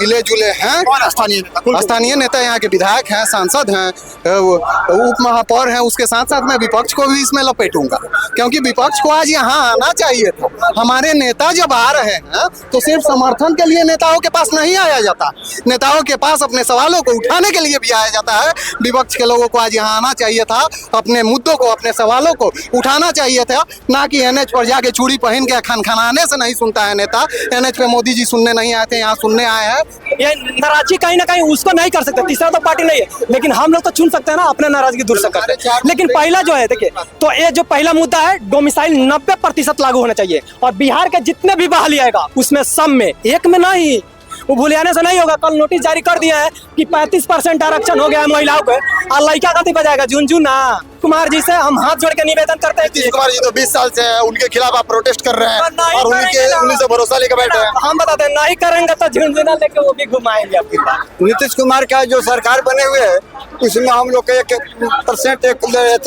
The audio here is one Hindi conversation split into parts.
मिले जुले हैं। कौन स्थानीय नेता? स्थानीय नेता यहाँ के विधायक हैं, सांसद हैं, उप महापौर हैं। उसके साथ साथ मैं विपक्ष को भी इसमें लपेटूंगा, क्योंकि विपक्ष को आज यहाँ आना चाहिए था। हमारे नेता जब आ रहे हैं तो सिर्फ समर्थन के लिए नेताओं के पास नहीं आया जाता, नेताओं के पास अपने सवालों को उठाने के लिए भी आया जाता है। विपक्ष के लोगों को आज यहाँ आना चाहिए था, अपने मुद्दों को, अपने सवालों को उठाना चाहिए था, ना कि एनएच पर जाके चूड़ी पहन के खनखनाने से नहीं सुनता है नेता। एनएच पे मोदी जी सुनने नहीं आए थे, यहाँ सुनने आए हैं। ये नाराजगी कहीं ना कहीं उसको नहीं कर सकते, तीसरा तो पार्टी नहीं है, लेकिन हम लोग तो चुन सकते हैं ना, अपने नाराजगी दूर कर सकते हैं। लेकिन पहला जो है देखिए, तो ये जो पहला मुद्दा है, डोमिसाइल 90% लागू होना चाहिए, और बिहार के जितने भी बहाली आएगा उसमें सब में, एक में नहीं, वो भूलियाने से नहीं होगा। कल नोटिस जारी कर दिया है कि 35% आरक्षण हो गया है महिलाओं को, और लड़का कथी बजाएगा, झुनझुना। कुमार जी से हम हाथ जोड़ के निवेदन करते हैं। नीतीश कुमार जी तो 20 साल से हैं, उनके खिलाफ आप प्रोटेस्ट कर रहे हैं और उन्हीं से भरोसा लेकर बैठे हैं। हम बताते हैं नहीं करेंगे तो झुनझुना लेके वो भी घुमाएंगे आपके पास। नीतीश कुमार का जो सरकार बने हुए है उसमें हम लोग के 1% एक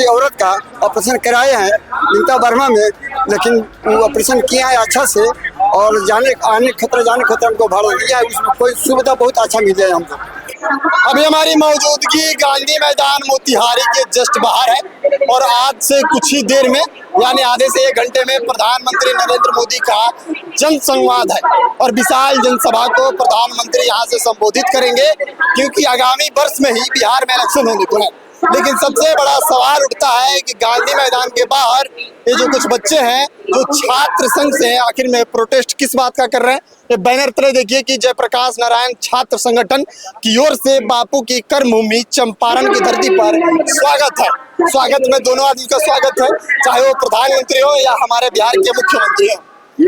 औरत का ऑपरेशन कराए हैं इंता वर्मा में, लेकिन वो ऑपरेशन किया है अच्छा से, और आने खतरा हमको भर दिया है, उसमें कोई सुविधा बहुत अच्छा मिले है हमको। अभी हमारी मौजूदगी गांधी मैदान मोतिहारी के जस्ट बाहर है, और आज से कुछ ही देर में यानी आधे से 1 घंटे में प्रधानमंत्री नरेंद्र मोदी का जन संवाद है, और विशाल जनसभा को प्रधानमंत्री यहाँ से संबोधित करेंगे, क्योंकि आगामी वर्ष में ही बिहार में इलेक्शन होने को है। लेकिन सबसे बड़ा सवाल उठता है कि गांधी मैदान के बाहर ये जो कुछ बच्चे हैं जो छात्र संघ से हैं, आखिर में प्रोटेस्ट किस बात का कर रहे हैं। ये बैनर तले देखिए कि जयप्रकाश नारायण छात्र संगठन की ओर से बापू की कर्मभूमि चंपारण की धरती पर स्वागत है। स्वागत में दोनों आदमी का स्वागत है, चाहे वो प्रधानमंत्री हो या हमारे बिहार के मुख्यमंत्री हो।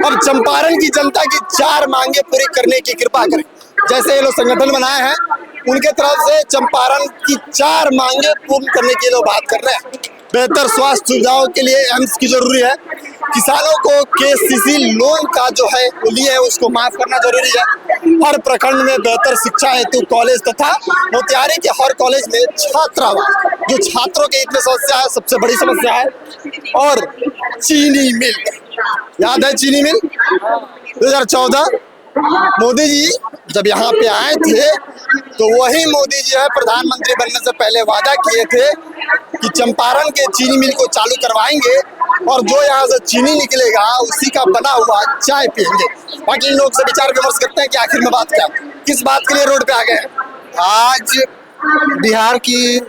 अब चंपारण की जनता की 4 मांगे पूरी करने की कृपा करें। जैसे ये लोग संगठन बनाए हैं, उनके तरफ से चंपारण की 4 मांगे पूर्ण करने की लोग बात कर रहे हैं। बेहतर स्वास्थ्य सुविधाओं के लिए एम्स की जरूरी है, किसानों को केसीसी लोन का जो है वो लिए है उसको माफ करना जरूरी है, हर प्रखंड में बेहतर शिक्षा हेतु कॉलेज तथा मोतिहारी के हर कॉलेज में छात्रावास, जो छात्रों के हित में समस्या है, सबसे बड़ी समस्या है। और चीनी मिल, याद है चीनी मिल 2014 मोदी जी जब यहाँ पे आए थे तो वही मोदी जी है प्रधानमंत्री बनने से पहले वादा किए थे कि चंपारण के चीनी मिल को चालू करवाएंगे, और जो यहाँ से चीनी निकलेगा उसी का बना हुआ चाय पियेंगे। बाकी इन लोग से विचार विमर्श करते हैं कि आखिर में बात क्या, किस बात के लिए रोड पे आ गए हैं। आज बिहार की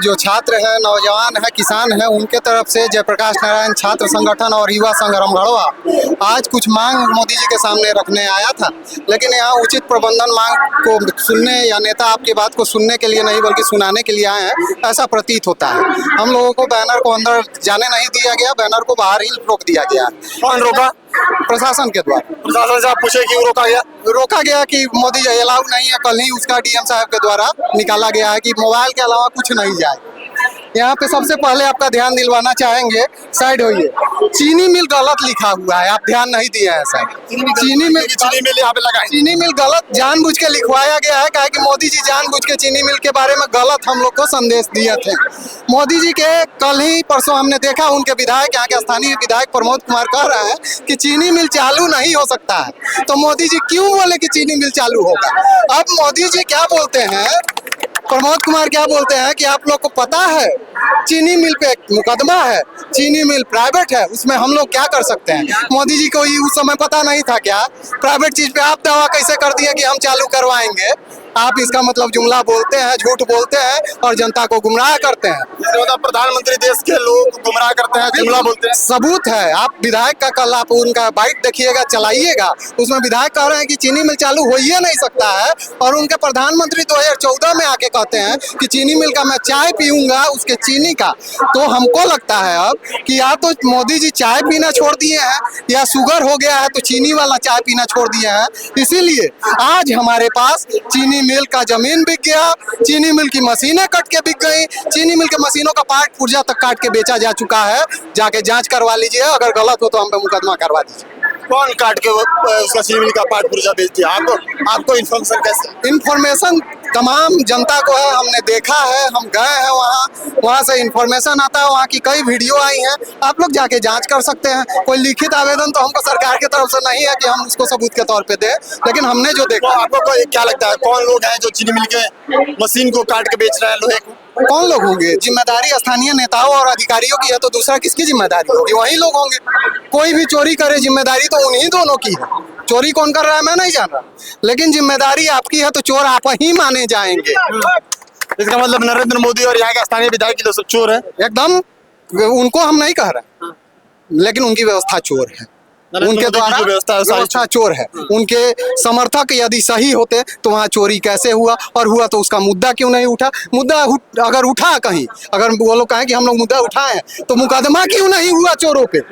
जो छात्र हैं, नौजवान हैं, किसान हैं, उनके तरफ से जयप्रकाश नारायण छात्र संगठन और युवा संघ रमगढ़वा आज कुछ मांग मोदी जी के सामने रखने आया था, लेकिन यहाँ उचित प्रबंधन मांग को सुनने या नेता आपकी बात को सुनने के लिए नहीं बल्कि सुनाने के लिए आए हैं, ऐसा प्रतीत होता है। हम लोगों को बैनर को अंदर जाने नहीं दिया गया, बैनर को बाहर ही रोक दिया गया। कौन रोका? प्रशासन के द्वारा। प्रशासन से आप पूछे क्यों रोका गया? रोका गया कि मोदी जी अलाउ नहीं है, कल ही उसका डीएम साहब के द्वारा निकाला गया है कि मोबाइल के अलावा कुछ नहीं जाए। यहाँ पे सबसे पहले आपका ध्यान दिलवाना चाहेंगे, साइड होइए, चीनी मिल गलत लिखा हुआ है, आप ध्यान नहीं दिए हैं सर। चीनी मिल यहाँ पे लगा, चीनी मिल गलत जानबूझ के लिखवाया गया है, कहा कि मोदी जी जानबूझ के चीनी मिल के बारे में गलत हम लोग को संदेश दिए थे। मोदी जी के कल ही परसों हमने देखा उनके विधायक, यहाँ के स्थानीय विधायक प्रमोद कुमार कह रहे हैं कि चीनी मिल चालू नहीं हो सकता है, तो मोदी जी क्यों बोले कि चीनी मिल चालू होगा। अब मोदी जी क्या बोलते हैं, प्रमोद कुमार क्या बोलते हैं कि आप लोग को पता है चीनी मिल पे मुकदमा है, चीनी मिल प्राइवेट है, उसमें हम लोग क्या कर सकते हैं। मोदी जी को उस समय पता नहीं था क्या, प्राइवेट चीज पे आप दावा कैसे कर दिए कि हम चालू करवाएंगे। आप इसका मतलब जुमला बोलते हैं, झूठ बोलते हैं और जनता को गुमराह करते हैं। प्रधानमंत्री देश के लोग गुमराह करते हैं, जुमला बोलते हैं। सबूत है, आप विधायक का कल आप उनका बाइट देखिएगा, चलाइएगा, उसमें विधायक कह रहे हैं कि चीनी मिल चालू हो ही नहीं सकता है, और उनके प्रधानमंत्री 2014 में आके कहते हैं कि चीनी मिल का मैं चाय पीऊंगा उसके चीनी का। तो हमको लगता है अब कि या तो मोदी जी चाय पीना छोड़ दिए हैं या शुगर हो गया है तो चीनी वाला चाय पीना छोड़ दिए हैं। इसीलिए आज हमारे पास चीनी मिल का जमीन बिक गया, चीनी मिल की मशीनें कट के बिक गई, चीनी मिल के मशीनों का पार्ट पुर्जा तक काट के बेचा जा चुका है। जाके जांच करवा लीजिए, अगर गलत हो तो हम पे मुकदमा करवा दीजिए। कौन काट के उसका चीनी मिल का पार्ट पुर्जा बेच दिया? आपको इन्फॉर्मेशन कैसे? इन्फॉर्मेशन तमाम जनता को है, हमने देखा है, हम गए हैं वहाँ से इंफॉर्मेशन आता है, वहाँ की कई वीडियो आई हैं, आप लोग जाके जांच कर सकते हैं। कोई लिखित आवेदन तो हमको सरकार की तरफ से नहीं है कि हम उसको सबूत के तौर पे दें, लेकिन हमने जो देखा। आपको क्या लगता है कौन लोग हैं जो चीनी मिल के मशीन को काट के बेच रहे हैं लोहे को? कौन लोग होंगे? जिम्मेदारी स्थानीय नेताओं और अधिकारियों की है, तो दूसरा किसकी जिम्मेदारी होगी? वही लोग होंगे। कोई भी चोरी करे जिम्मेदारी तो उन्हीं दोनों की है। चोरी कौन कर रहा है मैं नहीं जान रहा, लेकिन जिम्मेदारी आपकी है तो चोर आप ही माने जाएंगे। इसका मतलब नरेंद्र मोदी और यहाँ के स्थानीय विधायक लोग सब चोर है? एकदम, उनको हम नहीं कह रहे, लेकिन उनकी व्यवस्था चोर है, उनके द्वारा व्यवस्था चोर है। उनके समर्थक यदि सही होते तो वहाँ चोरी कैसे हुआ, और हुआ तो उसका मुद्दा क्यों नहीं उठा? मुद्दा अगर उठा कहीं, अगर वो लोग कहें कि हम लोग मुद्दा उठाए हैं, तो मुकदमा क्यों नहीं हुआ चोरों पे?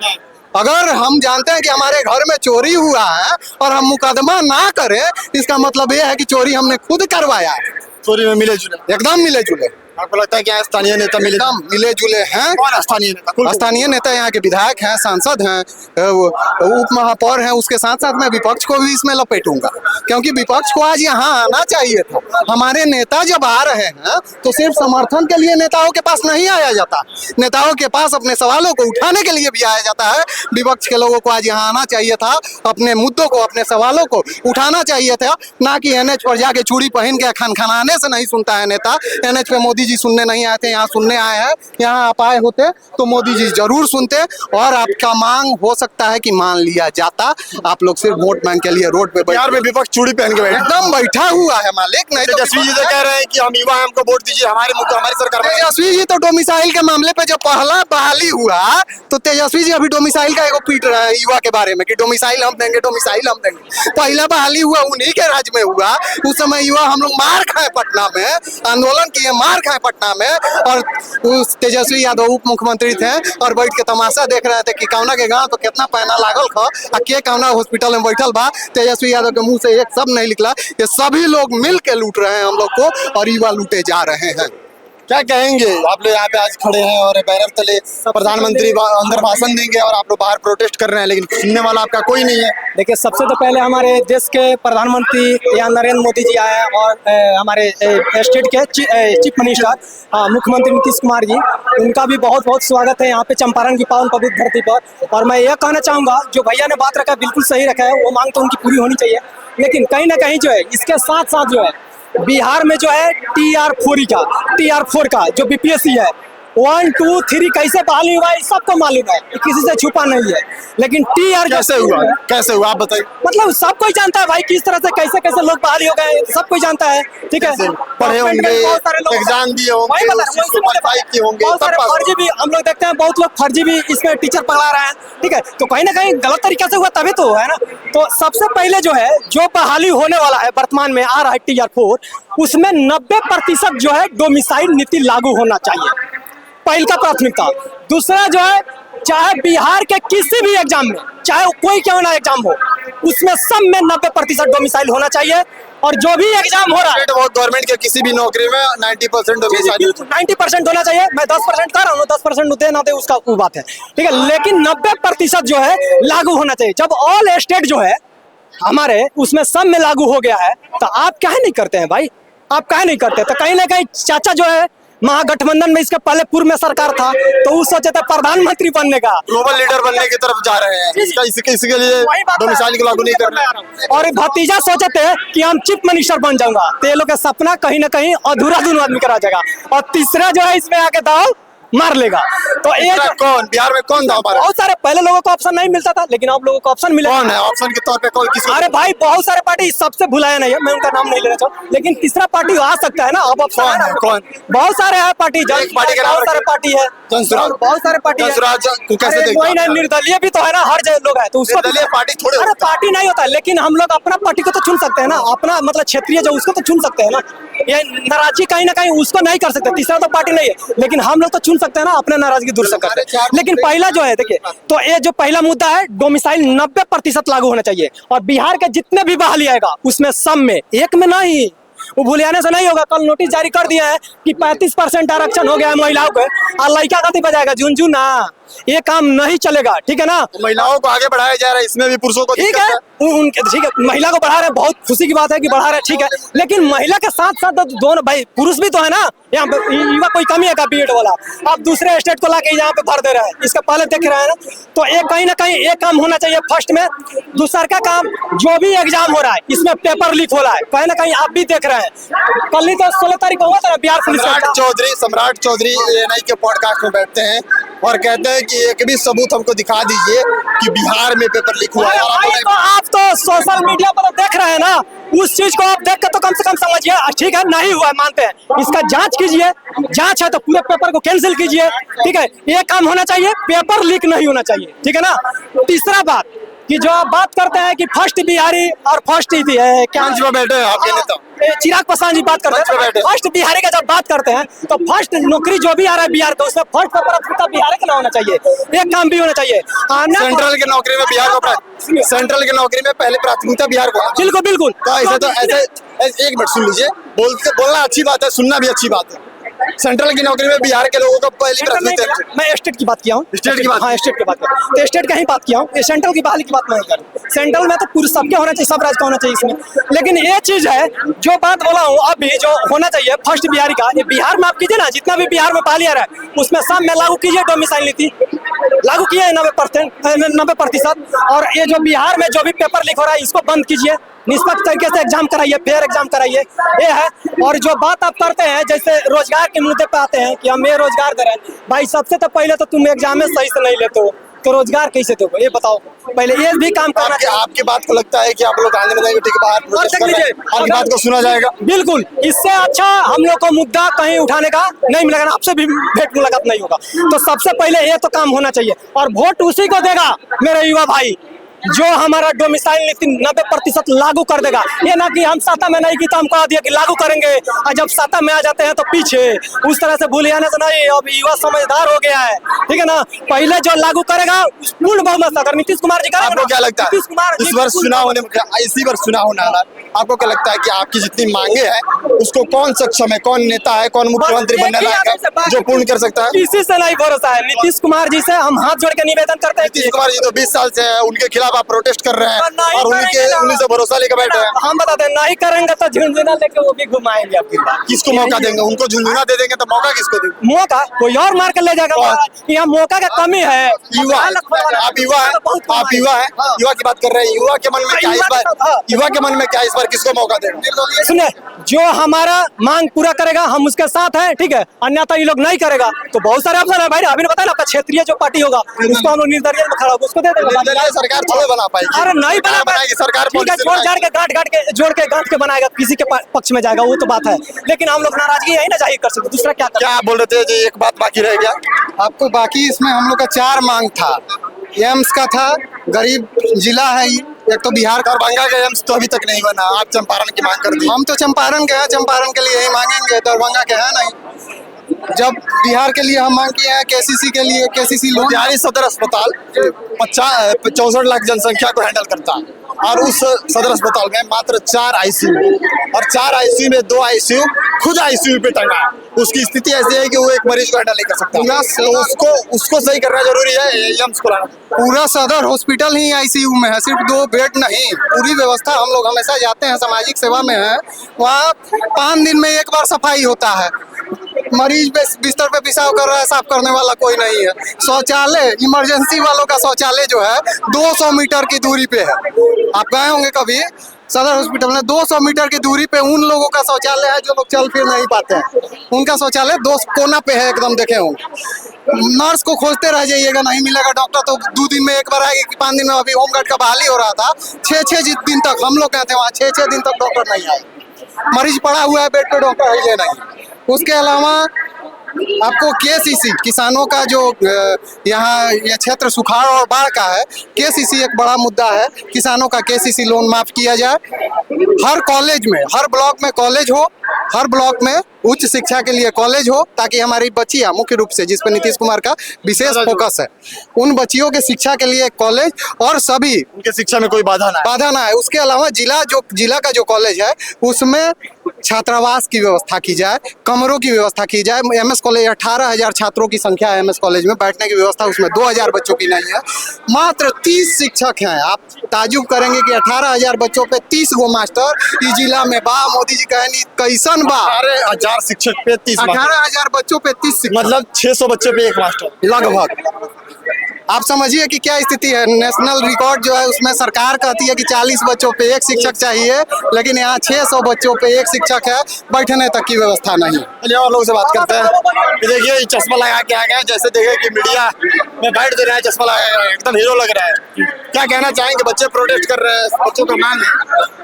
अगर हम जानते हैं कि हमारे घर में चोरी हुआ है और हम मुकदमा ना करें, इसका मतलब यह है कि चोरी हमने खुद करवाया है। चोरी में मिले जुले? एकदम मिले जुले। आपको लगता है कि स्थानीय नेता मिले जुले हैं? कौन स्थानीय नेता? स्थानीय नेता यहाँ के विधायक हैं, सांसद हैं, उप महापौर हैं। उसके साथ साथ मैं विपक्ष को भी इसमें लपेटूंगा, क्योंकि विपक्ष को आज यहाँ आना चाहिए था। हमारे नेता जब आ रहे हैं तो सिर्फ समर्थन के लिए नेताओं के पास नहीं आया जाता, नेताओं के पास अपने सवालों को उठाने के लिए भी आया जाता है। विपक्ष के लोगों को आज यहाँ आना चाहिए था, अपने मुद्दों को, अपने सवालों को उठाना चाहिए था, ना कि एनएच पर जाके चूड़ी पहन के खनखनाने से नहीं सुनता है नेता। एनएच पे मोदी जी सुनने नहीं आए थे, यहाँ सुनने आए हैं। यहाँ आप आए होते तो मोदी जी जरूर सुनते, और आपका मांग हो सकता है कि मान लिया जाता। आप लोग सिर्फ वोट मांग के लिए रोड पे बिहार में विपक्ष चूड़ी पहन के एकदम बैठा हुआ है मालिक। नहीं तो तेजस्वी जी तो कह रहे हैं कि हम युवा हैं, हमको वोट दीजिए, हमारे मुद्दे हमारी सरकार। तेजस्वी जी तो डोमिसाइल के मामले पे जब पहला बहाली हुआ तो तेजस्वी जी अभी डोमिसाइल का एगो पीट रहे हैं युवा के बारे में कि डोमिसाइल हम देंगे, डोमिसाइल हम देंगे। पहला बहाली हुआ उन्हीं के राज्य में हुआ, उस समय युवा हम लोग मार खाए पटना में, आंदोलन किए, मार खाए पटना में, और उस तेजस्वी यादव उप मुख्यमंत्री थे और बैठ के तमाशा देख रहे थे कि कौना के गांव तो कितना पैना लागल खा आ के कौना हॉस्पिटल में बैठल बा। तेजस्वी यादव के मुंह से एक शब्द नहीं निकला। ये सभी लोग मिल के लूट रहे हैं हम लोग को, और युवा लूटे जा रहे हैं। क्या कहेंगे आप लोग? यहाँ पे आज खड़े हैं और बैनर तले प्रधानमंत्री अंदर भाषण देंगे और आप लोग बाहर प्रोटेस्ट कर रहे हैं, लेकिन सुनने वाला आपका कोई नहीं है। देखिए, सबसे तो पहले हमारे देश के प्रधानमंत्री यहाँ नरेंद्र मोदी जी आए हैं, और हमारे स्टेट के चीफ मिनिस्टर मुख्यमंत्री नीतीश कुमार जी, उनका भी बहुत बहुत स्वागत है यहाँ पे चंपारण की पावन पवित्र धरती पर। और मैं यह कहना चाहूँगा, जो भैया ने बात रखा बिल्कुल सही रखा है, वो मांग तो उनकी पूरी होनी चाहिए, लेकिन कहीं ना कहीं जो है इसके साथ साथ जो है बिहार में जो है TR4 का जो बीपीएससी है 1, 2, 3 कैसे बहाली हुआ है सबको मालूम है, किसी से छुपा नहीं है। लेकिन TR कैसे हुआ आप बताइए। मतलब सब कोई जानता है भाई, किस तरह से कैसे कैसे लोग बहाली हो गए, सब कोई जानता है। ठीक है, पढ़े होंगे, एग्जाम दिए होंगे, बहुत सारे फर्जी भी हम लोग देखते हैं, बहुत लोग फर्जी भी इसमें टीचर पढ़ा रहे हैं। ठीक है, तो कहीं ना कहीं गलत तरीके से हुआ तभी तो है ना। तो सबसे पहले जो है जो बहाली होने वाला है, वर्तमान में आ रहा है TR4, उसमें 90% जो है डोमिसाइल नीति लागू होना चाहिए, पहला प्राथमिकता। दूसरा जो है, चाहे बिहार के किसी भी एग्जाम में, चाहे कोई क्यों ना एग्जाम हो, उसमें सब में 90% डोमिसाइल होना चाहिए। और जो भी एग्जाम हो रहा है गवर्नमेंट के किसी भी नौकरी में 90% डोमिसाइल 90% होना चाहिए। मैं 10% कर रहा हूँ, 10% दे ना दे उसका वो बात है, ठीक है, लेकिन 90% जो है लागू होना चाहिए। जब ऑल स्टेट जो है हमारे उसमें सब में लागू हो गया है, तो आप क्या नहीं करते हैं भाई, आप क्या नहीं करते? तो कहीं ना कहीं चाचा जो है महागठबंधन में, इसके पहले पूर्व में सरकार था, तो वो सोचे थे प्रधानमंत्री बनने का, ग्लोबल लीडर बनने की तरफ जा रहे हैं, इसके लिए डोमिसाइल को लागू नहीं कर रहे। और भतीजा सोचे थे कि हम चीफ मिनिस्टर बन जाऊंगा, तो ये लोग का सपना कहीं ना कहीं अधूरा दोनों आदमी करा जाएगा। और तीसरा जो है इसमें आके दाव मार लेगा। तो ये कौन बिहार में कौन दाव मारे? बहुत सारे, पहले लोगों को ऑप्शन नहीं मिलता था, लेकिन आप लोगों को ऑप्शन मिला। कौन है ऑप्शन के तौर पे? कौन? किसी? अरे भाई बहुत सारे पार्टी, सबसे भुलाया नहीं है, मैं उनका नाम नहीं लेना चाहूँ, लेकिन तीसरा पार्टी आ सकता है ना। अब ऑप्शन है, कौन? बहुत सारे है पार्टी, बहुत सारे पार्टी है, बहुत सारे पार्टी है। कोई नहीं, निर्दलीय भी तो है ना, हर जगह लोग है, तो उसको पार्टी थोड़े, अरे पार्टी नहीं होता, लेकिन हम लोग अपना पार्टी को तो चुन सकते हैं ना, अपना मतलब क्षेत्रीय जो उसको तो चुन सकते हैं ना। ये नाराजगी कहीं ना कहीं उसको नहीं कर सकते, तीसरा तो पार्टी नहीं है, लेकिन हम लोग तो चुन सकते हैं ना, अपने नाराजगी दूर सकते हैं। लेकिन पहला जो है, देखिए, तो ये जो पहला मुद्दा है, डोमिसाइल 90% लागू होना चाहिए। और बिहार के जितने भी बहाली आएगा उसमें सब में, एक में नहीं, वो भूलियाने से नहीं होगा। कल नोटिस जारी कर दिया है कि 35% आरक्षण हो गया है महिलाओं को, और लड़का कति बजाएगा झुनझुना, ये काम नहीं चलेगा, ठीक है ना। महिलाओं को आगे बढ़ाया जा रहा है, इसमें भी पुरुषों को ठीक दिक्कत है, ठीक है, महिला को बढ़ा रहे हैं, बहुत खुशी की बात है कि बढ़ा रहे हैं, ठीक है, लेकिन महिला के साथ साथ दोनों भाई पुरुष भी तो है ना। यहाँ पे युवा कोई कमी है का बीएड वाला, आप दूसरे स्टेट को लाके यहाँ पे भर दे रहे हैं, इसका पहले देख रहे हैं ना। तो एक कहीं ना कहीं एक काम होना चाहिए फर्स्ट में। दूसरा का काम, जो भी एग्जाम हो रहा है इसमें पेपर लीक हो रहा है, कहीं ना कहीं आप भी देख रहे हैं। कल ही तो 16 तारीख को हुआ था ना बिहार पुलिस सम्राट चौधरी ANI के पॉडकास्ट में बैठते हैं और कहते हैं कि एक भी सबूत हमको दिखा दीजिए कि बिहार में पेपर लीक हुआ है। तो आप तो सोशल मीडिया पर देख रहे हैं ना, उस चीज को आप देख के तो कम से कम समझिए, ठीक है नहीं हुआ मानते हैं, इसका जांच कीजिए, जांच है तो पूरे पेपर को कैंसिल कीजिए, ठीक है। ये काम होना चाहिए, पेपर लीक नहीं होना चाहिए, ठीक है ना। तीसरा बात कि जो आप बात करते हैं कि फर्स्ट बिहारी और फर्स्ट क्या बैठे हैं आपके नेता चिराग पासवान जी बात करते हैं, फर्स्ट बिहारी का जब बात करते हैं तो फर्स्ट नौकरी जो भी आ रहा है बिहार का, उसमें फर्स्ट प्राथमिकता बिहार का होना चाहिए, एक काम भी होना चाहिए। सेंट्रल के नौकरी में बिहार को सेंट्रल की नौकरी में पहले प्राथमिकता बिहार को। बिल्कुल बिल्कुल। तो ऐसे एक मिनट सुन लीजिए, बोलना अच्छी बात है, सुनना भी अच्छी बात है। सेंट्रल की नौकरी में बिहार के लोगों को पहली प्राथमिकता। मैं स्टेट की बात किया हूँ, स्टेट की बात, हाँ स्टेट की बात किया, तो स्टेट का ही बात किया हूँ, सेंट्रल की बहाली की बात नहीं कर। सेंट्रल में तो पूरे सबके होना चाहिए, सब राज्य का होना चाहिए इसमें। लेकिन ये चीज है जो बात बोला हूँ अभी, जो होना चाहिए फर्स्ट बिहारी का, ये बिहार में आप कीजिए ना, जितना भी बिहार में बहाली आ रहा है उसमें सब में लागू कीजिए डोमिसाइल नीति, लागू किए 90%। और ये जो बिहार में जो भी पेपर लीक हो रहा है इसको बंद कीजिए, निष्पक्ष तरीके से एग्जाम कराइए, फेयर एग्जाम कराइए, ये है। और जो बात आप करते हैं जैसे रोजगार के मुद्दे पे आते हैं कि हम ये रोजगार दे रहे हैं, भाई सबसे तो पहले तो तुम एग्जाम में सही से नहीं लेते हो तो रोजगार कैसे दोगे ये बताओ, पहले ये भी काम करना चाहिए। आपकी बात को लगता है कि आप लोग आने में ठीक बाहर आपकी बात को सुना जाएगा? बिल्कुल, इससे अच्छा हम लोग को मुद्दा कहीं उठाने का नहीं मिलेगा, आपसे भी भेंट मुलाकात नहीं होगा। तो सबसे पहले ये तो काम होना चाहिए, और वोट उसी को देगा मेरे युवा भाई जो हमारा डोमिसाइल नीति 90% लागू कर देगा। ये ना कि हम सत्ता में नहीं की तो हम कह दिया कि लागू करेंगे और जब सत्ता में आ जाते हैं तो पीछे, उस तरह से भूल जाने से नहीं। अब युवा समझदार हो गया है, ठीक है ना। पहले जो लागू करेगा पूर्ण बहुमत अगर नीतीश कुमार जी करेंगे। आपको क्या लगता है इस वर्ष चुनाव होने में, इसी वर्ष चुनाव होने वाला, आपको क्या लगता है कि आपकी जितनी मांगे हैं उसको कौन सक्षम है, कौन नेता है, कौन मुख्यमंत्री बनने लायक है जो पूर्ण कर सकता है? किसी से नहीं भरोसा है, नीतीश कुमार जी से हम हाथ जोड़ के निवेदन करते हैं। नीतीश कुमार जी तो 20 साल से है, उनके खिलाफ आप प्रोटेस्ट कर रहे हैं और उन्हीं से भरोसा लेकर बैठे हैं। हम बताते हैं नहीं करेंगे तो झुंझुना लेके वो भी घुमाएंगे आपकी बात। किसको मौका देंगे? उनको झुंझुना दे देंगे तो मौका किसको देंगे? मौका कोई और मार कर ले जाएगा। यहाँ मौका का कमी है। युवा, आप युवा है, आप युवा है, युवा की बात कर रहे हैं। युवा के मन में क्या इस बार, युवा के मन में क्या इस बार किसको मौका देंगे? सुनिए, जो हमारा मांग पूरा करेगा हम उसके साथ हैं, ठीक है। अन्यथा ये लोग नहीं करेगा तो बहुत सारे ऑप्शन है भाई। अभी ने बताया ना, क्षेत्रीय जो पार्टी होगा उसको हम निर्दलीय में खड़ा होगा, उसको दे देंगे। सरकार थोड़े बना पाएगी। अरे नहीं बना पाएगी सरकार, जोड़ के गांठ के बनाएगा, किसी के पक्ष में जाएगा, वो तो बात है। लेकिन हम लोग नाराजगी यही ना जाहिर कर सकते, दूसरा क्या बोल रहे थे जी? एक बात बाकी रह गया आपको, बाकी इसमें हम लोग का 4 मांग था। एम्स का था, गरीब जिला है ये, एक तो बिहार का। दरभंगा का एम्स तो अभी तक नहीं बना, आप चंपारण की मांग कर दी। हम तो चंपारण के हैं, चंपारण के लिए यही मांगेंगे, दरभंगा के हैं नहीं। जब बिहार के लिए हम मांग किए हैं, केसीसी के लिए, केसीसी लोन। बिहारी सदर अस्पताल 64 लाख जनसंख्या को हैंडल करता है और उस सदर अस्पताल में मात्र 4 ICU और 4 ICU में 2 ICU खुद ICU पे टंगा है। उसकी स्थिति ऐसी है कि वो एक मरीज को हैंडल नहीं कर सकता, तो उसको सही करना जरूरी है। एम्स को लाना, पूरा सदर हॉस्पिटल ही ICU में है, सिर्फ 2 बेड नहीं, पूरी व्यवस्था। हम लोग हमेशा जाते हैं, सामाजिक सेवा में है, वहाँ 5 दिन में एक बार सफाई होता है। मरीज बिस्तर पे पेशाब कर रहा है, साफ करने वाला कोई नहीं है। शौचालय, इमरजेंसी वालों का शौचालय जो है 200 मीटर की दूरी पे है। आप गए होंगे कभी सदर हॉस्पिटल में, 200 मीटर की दूरी पे उन लोगों का शौचालय है जो लोग चल फिर नहीं पाते हैं। उनका शौचालय 2 कोना पे है, एकदम देखे होंगे। नर्स को खोजते रह जाइएगा, नहीं मिलेगा। डॉक्टर तो 2 दिन में एक बार आएगी, 5 दिन में। अभी होमगार्ड का बहाली हो रहा था, 6 दिन तक हम लोग गए थे वहाँ, 6 दिन तक डॉक्टर नहीं आए। मरीज पड़ा हुआ है बेड पे, डॉक्टर है नहीं। उसके अलावा आपको केसीसी, किसानों का जो यहाँ ये क्षेत्र सुखाड़ और बाढ़ का है, केसीसी एक बड़ा मुद्दा है। किसानों का केसीसी लोन माफ किया जाए। हर कॉलेज में, हर ब्लॉक में कॉलेज हो, हर ब्लॉक में उच्च शिक्षा के लिए कॉलेज हो, ताकि हमारी बच्चियां, मुख्य रूप से जिस पर नीतीश कुमार का विशेष फोकस है, उन बच्चियों के शिक्षा के लिए कॉलेज, और सभी उनके शिक्षा में कोई बाधा ना है। उसके अलावा जिला का जो कॉलेज है उसमें छात्रावास की व्यवस्था की जाए, कमरों की व्यवस्था की जाए। एमएस कॉलेज 18,000 छात्रों की संख्या है एमएस कॉलेज में, बैठने की व्यवस्था उसमें 2,000 बच्चों की नहीं है। मात्र 30 शिक्षक हैं। आप ताजुब करेंगे कि 18,000 बच्चों पे 30 गो मास्टर इस जिला में बा। मोदी जी कहनी कैसन बा, 18,000 शिक्षक पे 30 18,000 बच्चों पे 30 शिक्षक, मतलब 600 बच्चे पे एक मास्टर लगभग। आप समझिए कि क्या स्थिति है। नेशनल रिकॉर्ड जो है उसमें सरकार कहती है कि 40 बच्चों पे एक शिक्षक चाहिए, लेकिन यहाँ 600 बच्चों पे एक शिक्षक है, बैठने तक की व्यवस्था नहीं। चलिए और लोगों से बात करते हैं। ये देखिए ये चश्मा लगा के आ गए, जैसे देखे कि मीडिया में बैठ दे रहे हैं, चश्मा लगा के एकदम हीरो लग रहा है। क्या कहना चाहेंगे, बच्चे प्रोटेस्ट कर रहे हैं, बच्चों का मांग है,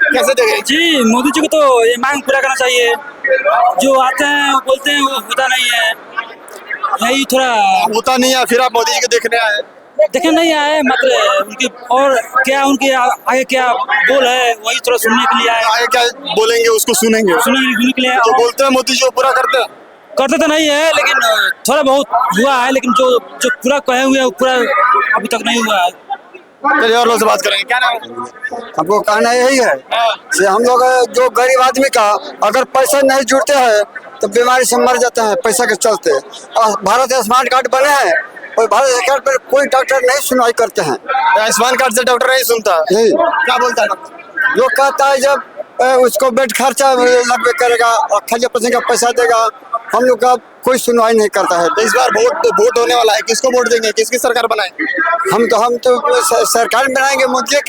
कैसे देख रहे हैं? जी, मोदी जी को तो ये मांग पूरा करना चाहिए। जो आते हैं वो बोलते हैं, वो होता नहीं है। यही थोड़ा होता नहीं है, फिर आप मोदी जी को देखने आए। देखे नहीं आए, मात्र उनकी और क्या उनके आगे क्या गोल है वही थोड़ा सुनने के लिए आए। आगे क्या बोलेंगे उसको सुनेंगे, सुनने के लिए जो बोलते हैं मोदी जी वो पूरा करते हैं। करते तो नहीं है, लेकिन थोड़ा बहुत हुआ है, लेकिन जो जो पूरा कहे हुए हैं वो पूरा अभी तक नहीं हुआ है। चलिए और लोगों से बात करेंगे। क्या नाम है? हमको कहना यही है कि हम लोग जो गरीब आदमी का अगर पैसा नहीं जुड़ते हैं तो बीमारी से मर जाते हैं पैसा के चलते। और भारत स्मार्ट कार्ड बने हैं और भारत सरकार पर कोई डॉक्टर नहीं सुनवाई करते हैं। आयुष्मान कार्ड से डॉक्टर नहीं सुनता, नहीं, क्या बोलता है डॉक्टर? जो कहता है जब उसको बेड खर्चा लगभग करेगा और खर्चा पैसे का पैसा देगा, हम लोग का कोई सुनवाई नहीं करता है। तो इस बार वोट होने वाला है, किसको वोट देंगे, किसकी सरकार बनाएंगे? हम तो सरकार बनाएंगे मोदी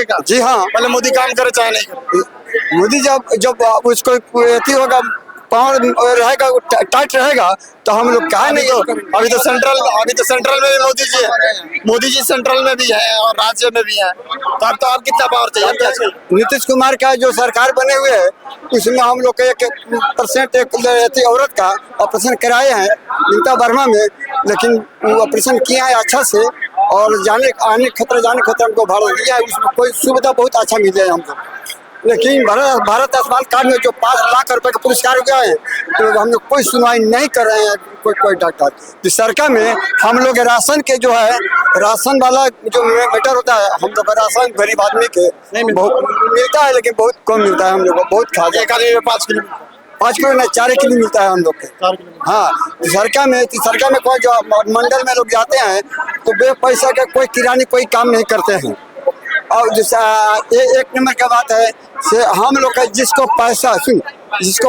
का। जी हाँ, पहले मोदी काम करे चाहे नहीं करे। मोदी जब उसको अथी होगा, पावर रहेगा, टाइट रहेगा तो हम लोग कहा नहीं करेंगे। अभी तो सेंट्रल में भी मोदी जी है, मोदी जी सेंट्रल में भी है और राज्य में भी है, तो अब तो आप कितना पावर चाहिए, क्या चाहिए? नीतीश कुमार का जो सरकार बने हुए है उसमें हम लोग 1% एक औरत का ऑपरेशन कराए हैं नीता वर्मा में, लेकिन वो ऑपरेशन किया है अच्छा से और जाने खतरा हमको भारत दिया है, उसमें कोई सुविधा बहुत अच्छा मिले है हमको। लेकिन भारत आयुष्मान कार्ड में जो 5 लाख रुपए का पुरस्कार गया है तो हम लोग कोई सुनवाई नहीं कर रहे हैं कोई डॉक्टर। तो सरकार में हम लोग राशन के जो है, राशन वाला जो मैटर होता है, हम लोग राशन गरीब आदमी के नहीं बहुत मिलता है, लेकिन बहुत कम मिलता है। हम लोग को बहुत खा एक आदमी में 5 किलो, 5 किलो नहीं 4 किलो मिलता है हम लोग के। हाँ, तो सरकार में कोई जो मंडल में लोग जाते हैं तो बे पैसा का कोई किरानी कोई काम नहीं करते हैं। और एक नंबर का बात है से हम लोग का जिसको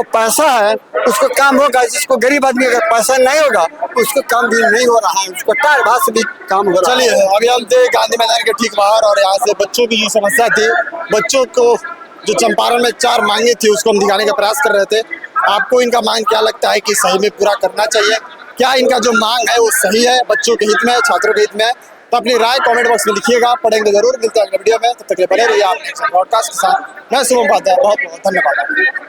पैसा है उसको काम होगा, जिसको गरीब आदमी अगर पैसा नहीं होगा उसको काम भी नहीं हो रहा है, उसको टार भाव से भी काम हो रहा है। चलिए अभी हम थे गांधी मैदान के ठीक बाहर और यहाँ से बच्चों की जो समस्या थी, बच्चों को जो चंपारण में 4 मांगे थी उसको हम दिखाने का प्रयास कर रहे थे। आपको इनका मांग क्या लगता है कि सही में पूरा करना चाहिए? क्या इनका जो मांग है वो सही है, बच्चों के हित में है, छात्रों के हित में है? तो अपनी राय कमेंट बॉक्स में लिखिएगा, पढ़ेंगे जरूर। मिलते हैं अगले वीडियो में, तब तक के लिए बने रहिए आपने ब्रॉडकास्ट के साथ। मैं शुभम उपाध्याय, बहुत बहुत धन्यवाद।